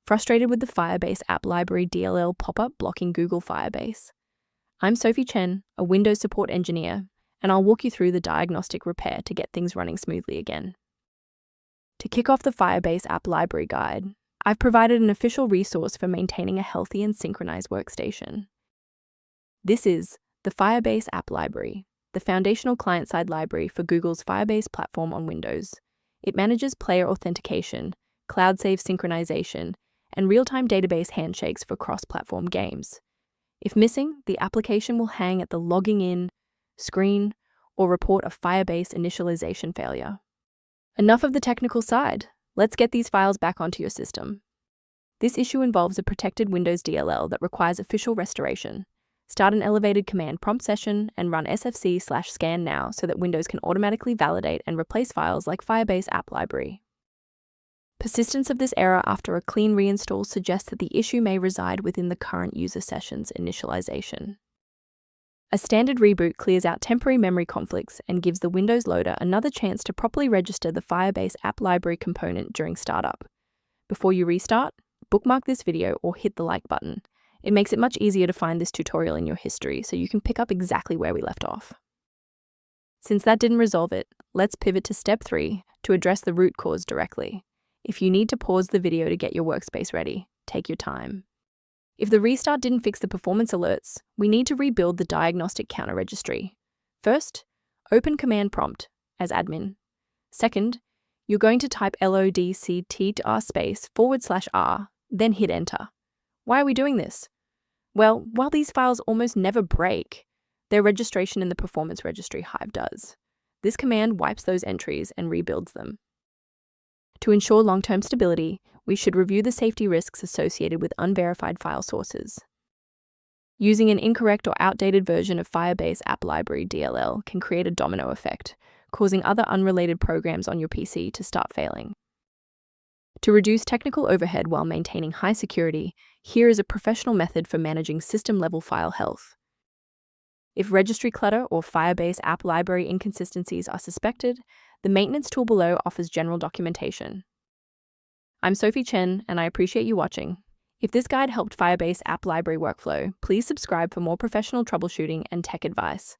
Frustrated with the Firebase App Library DLL pop-up blocking Google Firebase? I'm Sophie Chen, a Windows support engineer, and I'll walk you through the diagnostic repair to get things running smoothly again. To kick off the Firebase App Library Guide, I've provided an official resource for maintaining a healthy and synchronized workstation. This is the Firebase App Library, the foundational client-side library for Google's Firebase platform on Windows. It manages player authentication, cloud-safe synchronization, and real-time database handshakes for cross-platform games. If missing, the application will hang at the logging in screen or report a Firebase initialization failure. Enough of the technical side. Let's get these files back onto your system. This issue involves a protected Windows DLL that requires official restoration. Start an elevated command prompt session and run sfc/scan now so that Windows can automatically validate and replace files like Firebase App Library. Persistence of this error after a clean reinstall suggests that the issue may reside within the current user session's initialization. A standard reboot clears out temporary memory conflicts and gives the Windows loader another chance to properly register the Firebase App Library component during startup. Before you restart, bookmark this video or hit the like button. It makes it much easier to find this tutorial in your history so you can pick up exactly where we left off. Since that didn't resolve it, let's pivot to step 3 to address the root cause directly. If you need to pause the video to get your workspace ready, take your time. If the restart didn't fix the performance alerts, we need to rebuild the diagnostic counter registry. First, open command prompt as admin. Second, you're going to type lodctr/r, then hit enter. Why are we doing this? Well, while these files almost never break, their registration in the performance registry Hive does. This command wipes those entries and rebuilds them. To ensure long-term stability, we should review the safety risks associated with unverified file sources. Using an incorrect or outdated version of Firebase App Library DLL can create a domino effect, causing other unrelated programs on your PC to start failing. To reduce technical overhead while maintaining high security, here is a professional method for managing system-level file health. If registry clutter or Firebase App Library inconsistencies are suspected, the maintenance tool below offers general documentation. I'm Sophie Chen, and I appreciate you watching. If this guide helped Firebase App Library workflow, please subscribe for more professional troubleshooting and tech advice.